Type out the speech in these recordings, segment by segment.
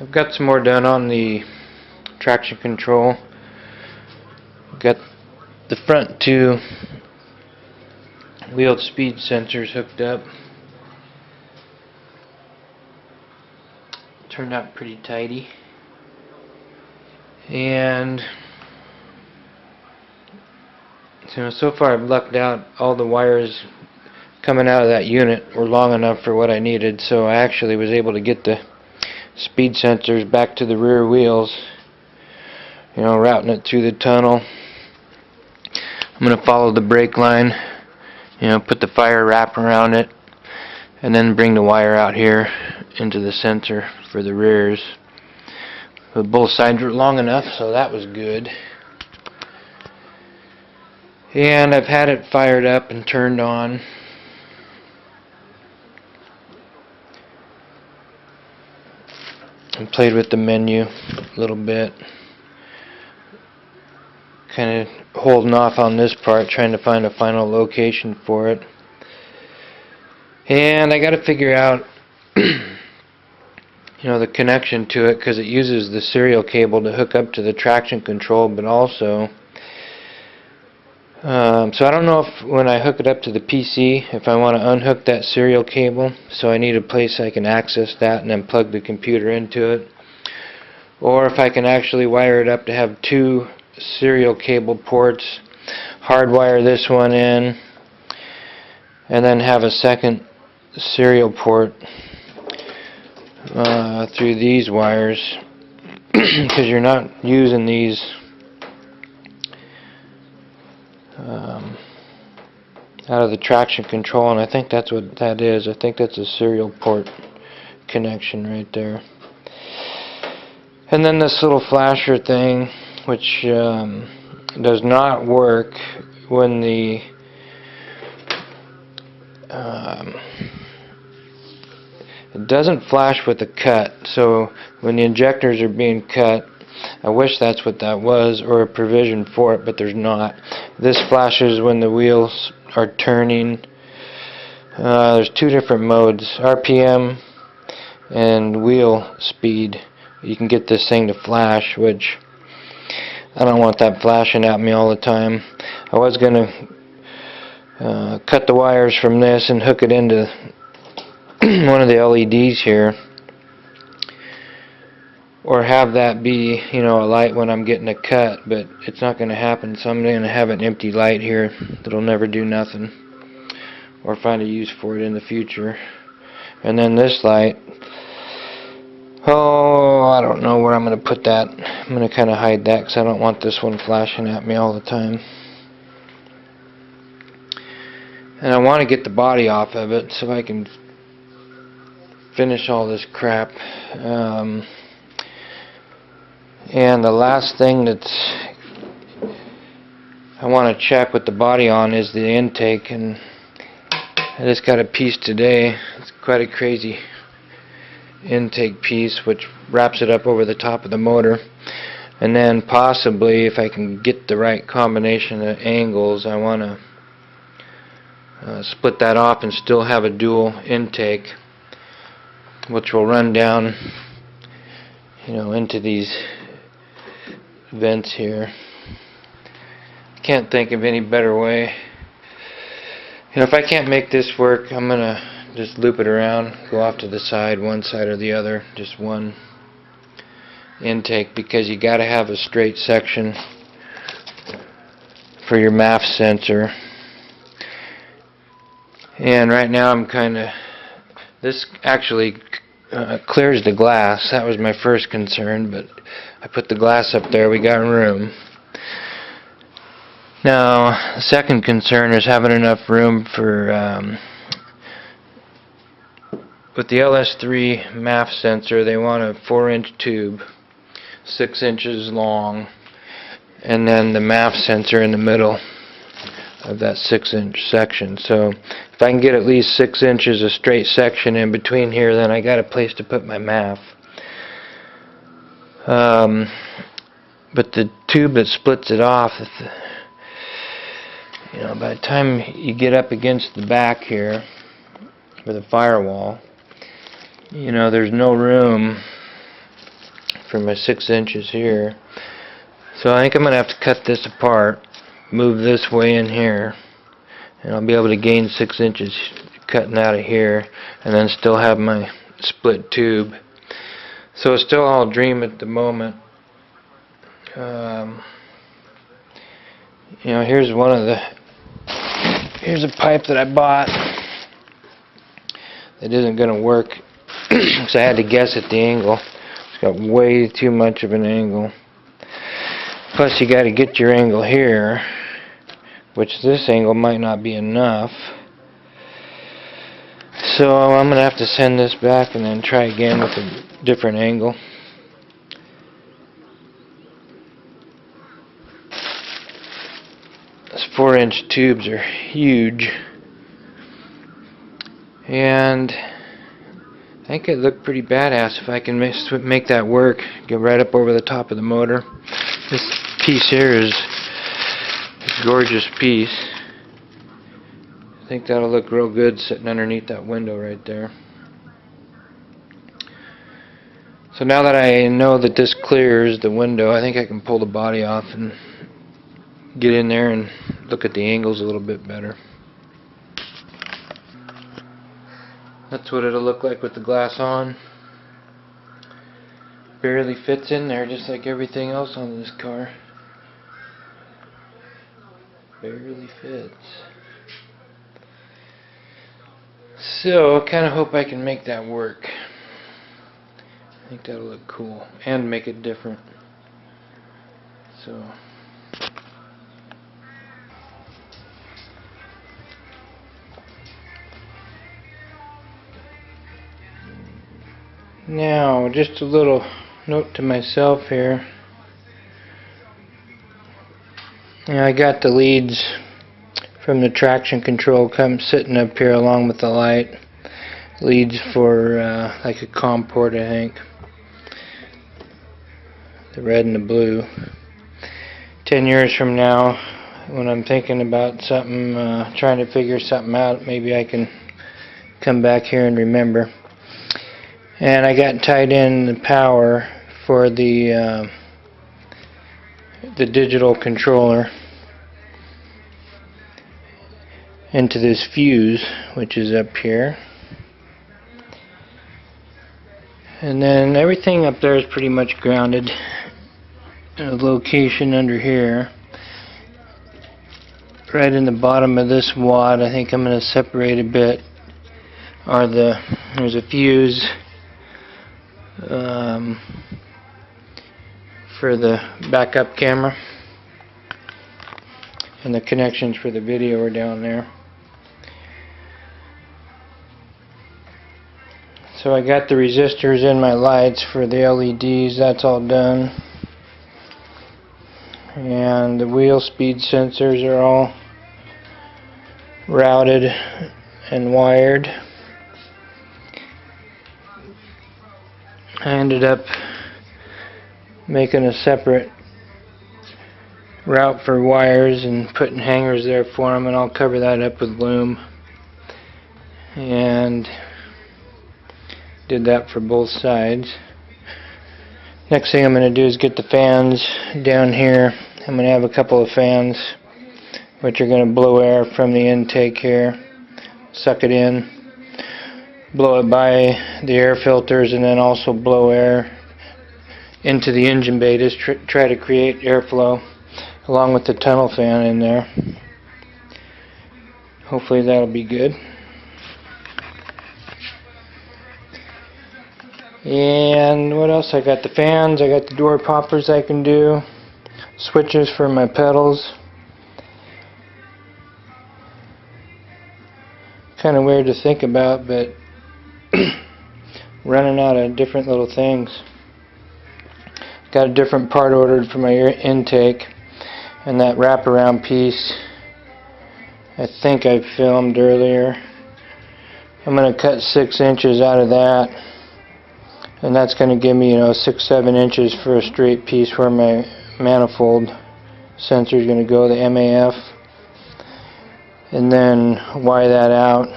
I've got some more done on the traction control. Got the front two wheel speed sensors hooked up. Turned out pretty tidy. And so far I've lucked out. All the wires coming out of that unit were long enough for what I needed, so I actually was able to get the speed sensors back to the rear wheels, routing it through the tunnel. I'm going to follow the brake line, put the fire wrap around it, and then bring the wire out here into the sensor for the rears. But both sides were long enough, so that was good. And I've had it fired up and turned on. And played with the menu a little bit. Kind of holding off on this part, trying to find a final location for it. And I got to figure out the connection to it, because it uses the serial cable to hook up to the traction control, but also so I don't know if when I hook it up to the PC, if I want to unhook that serial cable, so I need a place I can access that and then plug the computer into it, or if I can actually wire it up to have two serial cable ports, hardwire this one in, and then have a second serial port through these wires, because you're not using these out of the traction control, and I think that's what that is. I think that's a serial port connection right there. And then this little flasher thing, which does not work when the it doesn't flash with a cut. So when the injectors are being cut, I wish that's what that was, or a provision for it, but there's not. This flashes when the wheels are turning. There's two different modes, RPM and wheel speed. You can get this thing to flash, which I don't want that flashing at me all the time. I was going to cut the wires from this and hook it into one of the LEDs here, or have that be a light when I'm getting a cut, but it's not going to happen, so I'm going to have an empty light here that'll never do nothing, or find a use for it in the future. And then this light, I don't know where I'm going to put that. I'm going to kind of hide that because I don't want this one flashing at me all the time. And I want to get the body off of it so I can finish all this crap. And the last thing that I want to check with the body on is the intake, and I just got a piece today. It's quite a crazy intake piece, which wraps it up over the top of the motor. And then possibly, if I can get the right combination of angles, I want to split that off and still have a dual intake, which will run down into these vents here. Can't think of any better way. If I can't make this work, I'm gonna just loop it around, go off to the side, one side or the other, just one intake, because you gotta have a straight section for your MAF sensor. And right now I'm this actually clears the glass. That was my first concern, but I put the glass up there, we got room. Now, the second concern is having enough room for, with the LS3 MAF sensor, they want a 4-inch tube, 6 inches long, and then the MAF sensor in the middle of that 6-inch section. So if I can get at least 6 inches of straight section in between here, then I got a place to put my MAF. But the tube that splits it off, by the time you get up against the back here for the firewall, there's no room for my 6 inches here. So I think I'm going to have to cut this apart, move this way in here, and I'll be able to gain 6 inches cutting out of here, and then still have my split tube. So it's still all a dream at the moment. You know, here's a pipe that I bought that isn't going to work, so I had to guess at the angle. It's got way too much of an angle. Plus you got to get your angle here, which this angle might not be enough. So I'm going to have to send this back and then try again with a different angle. These 4-inch tubes are huge, and I think it looked pretty badass if I can make that work. Get right up over the top of the motor. This piece here is a gorgeous piece. I think that'll look real good sitting underneath that window right there. So now that I know that this clears the window, I think I can pull the body off and get in there and look at the angles a little bit better. That's what it'll look like with the glass on. Barely fits in there, just like everything else on this car. Barely fits. So I kind of hope I can make that work. I think that'll look cool and make it different. So now, just a little note to myself here. I got the leads from the traction control sitting up here along with the light. Leads for like a COM port, I think. The red and the blue. 10 years from now, when I'm thinking about something, trying to figure something out, maybe I can come back here and remember. And I got tied in the power for the digital controller into this fuse, which is up here. And then everything up there is pretty much grounded in a location under here. Right in the bottom of this wad, I think I'm going to separate a bit. There's a fuse for the backup camera, and the connections for the video are down there. So I got the resistors in my lights for the LEDs, that's all done. And the wheel speed sensors are all routed and wired. I ended up making a separate route for wires and putting hangers there for them, and I'll cover that up with loom. And did that for both sides. Next thing I'm going to do is get the fans down here. I'm going to have a couple of fans which are going to blow air from the intake here, suck it in, blow it by the air filters, and then also blow air into the engine bay to try to create airflow along with the tunnel fan in there. Hopefully that'll be good. And what else? I got the fans, I got the door poppers I can do, switches for my pedals. Kind of weird to think about, but running out of different little things. Got a different part ordered for my intake, and that wraparound piece I think I filmed earlier. I'm going to cut 6 inches out of that, and that's going to give me 6-7 inches for a straight piece where my manifold sensor is going to go, the MAF, and then wire that out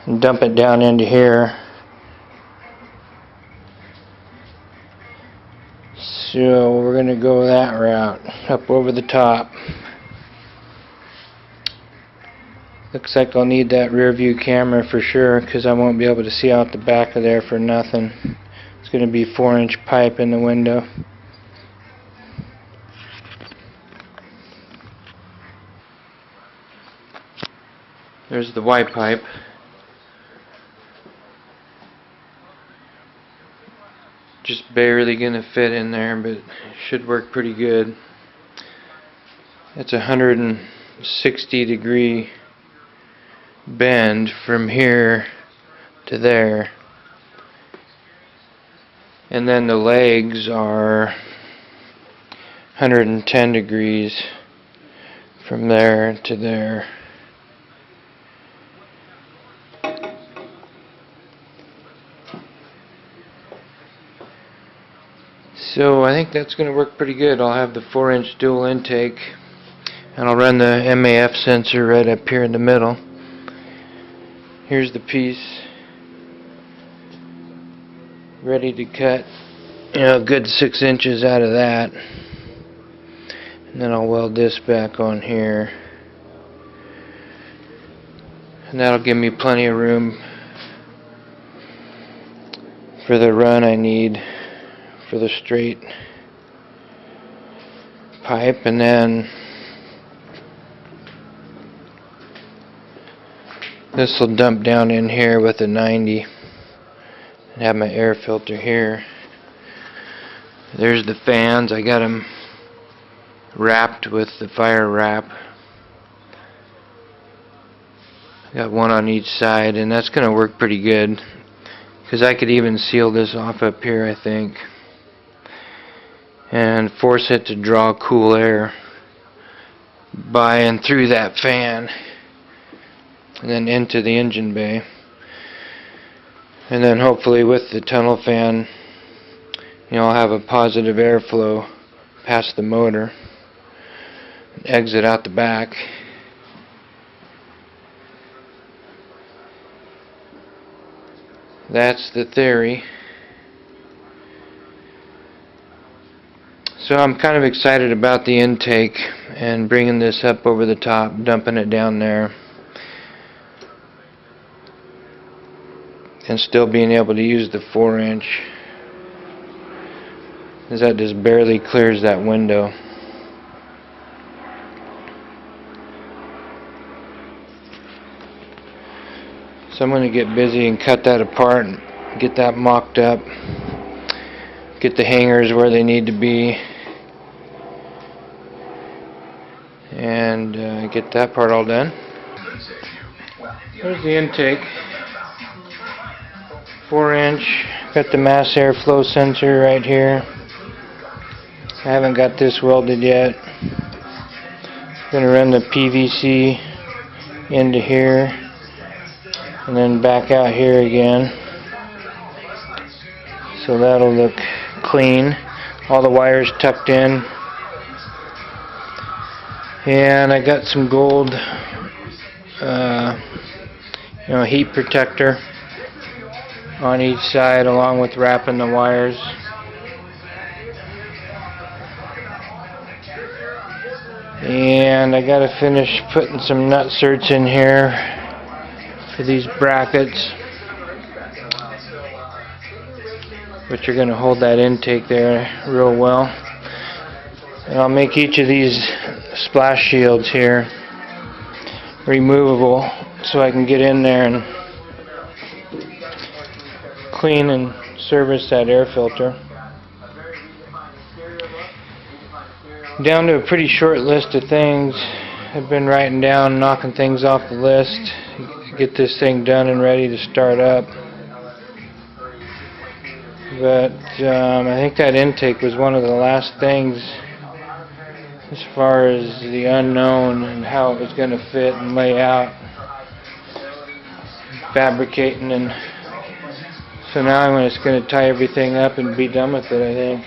and dump it down into here. So we're going to go that route, up over the top. Looks like I'll need that rear view camera for sure, because I won't be able to see out the back of there for nothing. It's going to be 4-inch pipe in the window. There's the white pipe. Just barely going to fit in there, but it should work pretty good. It's a 160-degree bend from here to there. And then the legs are 110 degrees from there to there. So I think that's going to work pretty good. I'll have the 4-inch dual intake, and I'll run the MAF sensor right up here in the middle. Here's the piece ready to cut, a good 6 inches out of that, and then I'll weld this back on here, and that'll give me plenty of room for the run I need for the straight pipe. And then this will dump down in here with a 90 and have my air filter here. There's the fans. I got them wrapped with the fire wrap. Got one on each side, and that's going to work pretty good, because I could even seal this off up here, I think, and force it to draw cool air by and through that fan and then into the engine bay. And then hopefully with the tunnel fan, I'll have a positive airflow past the motor and exit out the back. That's the theory. So I'm kind of excited about the intake and bringing this up over the top, dumping it down there, and still being able to use the 4-inch, because that just barely clears that window. So I'm going to get busy and cut that apart and get that mocked up, get the hangers where they need to be, and get that part all done. There's the intake, 4-inch. Got the mass airflow sensor right here. I haven't got this welded yet. Going to run the PVC into here and then back out here again, so that'll look clean. All the wires tucked in, and I got some gold heat protector on each side, along with wrapping the wires. And I gotta finish putting some nut certs in here for these brackets, which are gonna hold that intake there real well. And I'll make each of these splash shields here removable, so I can get in there and clean and service that air filter. Down to a pretty short list of things. I've been writing down, knocking things off the list, get this thing done and ready to start up. But I think that intake was one of the last things as far as the unknown and how it was going to fit and lay out. Fabricating, and so now I'm just going to tie everything up and be done with it, I think.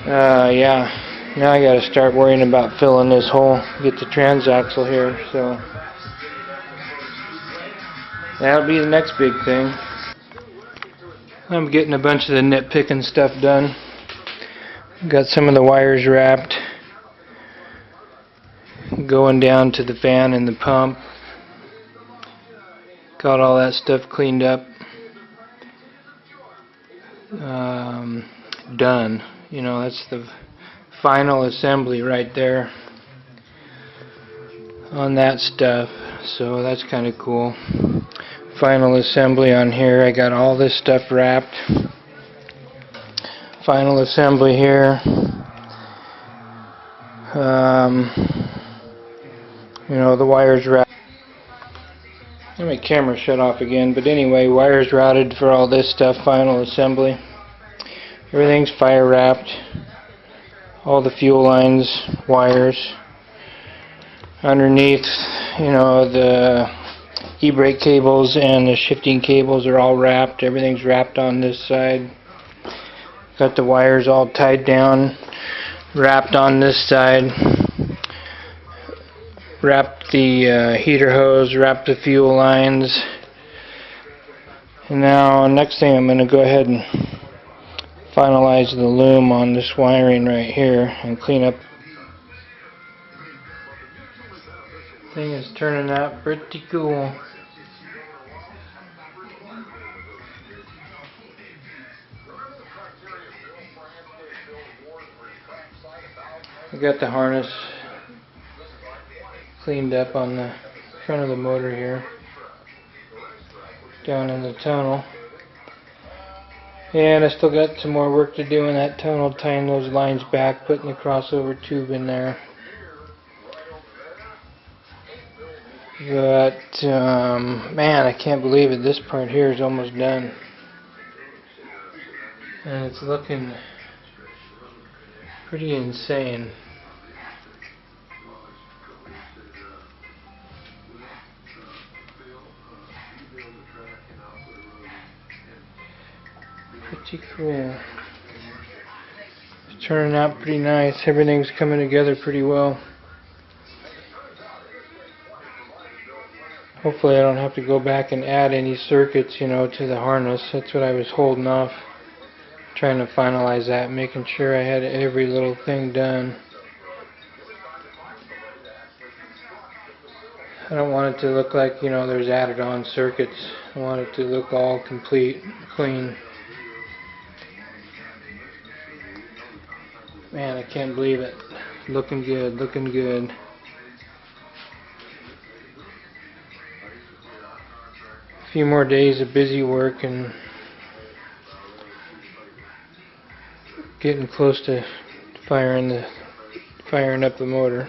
Yeah, now I got to start worrying about filling this hole, get the transaxle here, so that'll be the next big thing. I'm getting a bunch of the nitpicking stuff done. Got some of the wires wrapped, going down to the fan and the pump. Got all that stuff cleaned up. Done. You know, that's the final assembly right there on that stuff. So that's kind of cool. Final assembly on here. I got all this stuff wrapped. Final assembly here. You know, the wires wrapped. My camera shut off again, but anyway, wires routed for all this stuff. Final assembly. Everything's fire wrapped. All the fuel lines, wires. Underneath, you know, the e-brake cables and the shifting cables are all wrapped. Everything's wrapped on this side. Got the wires all tied down, wrapped on this side. Wrapped the heater hose, wrapped the fuel lines. And now, next thing, I'm going to go ahead and finalize the loom on this wiring right here and clean up. Thing is turning out pretty cool. I got the harness cleaned up on the front of the motor here, down in the tunnel. And I still got some more work to do in that tunnel, tying those lines back, putting the crossover tube in there. But, man, I can't believe it. This part here is almost done. And it's looking pretty insane. Pretty cool. It's turning out pretty nice. Everything's coming together pretty well. Hopefully I don't have to go back and add any circuits, you know, to the harness. That's what I was holding off, trying to finalize that, making sure I had every little thing done. I don't want it to look like, you know, there's added on circuits. I want it to look all complete, clean. Man, I can't believe it. Looking good, looking good. A few more days of busy work and getting close to firing up the motor.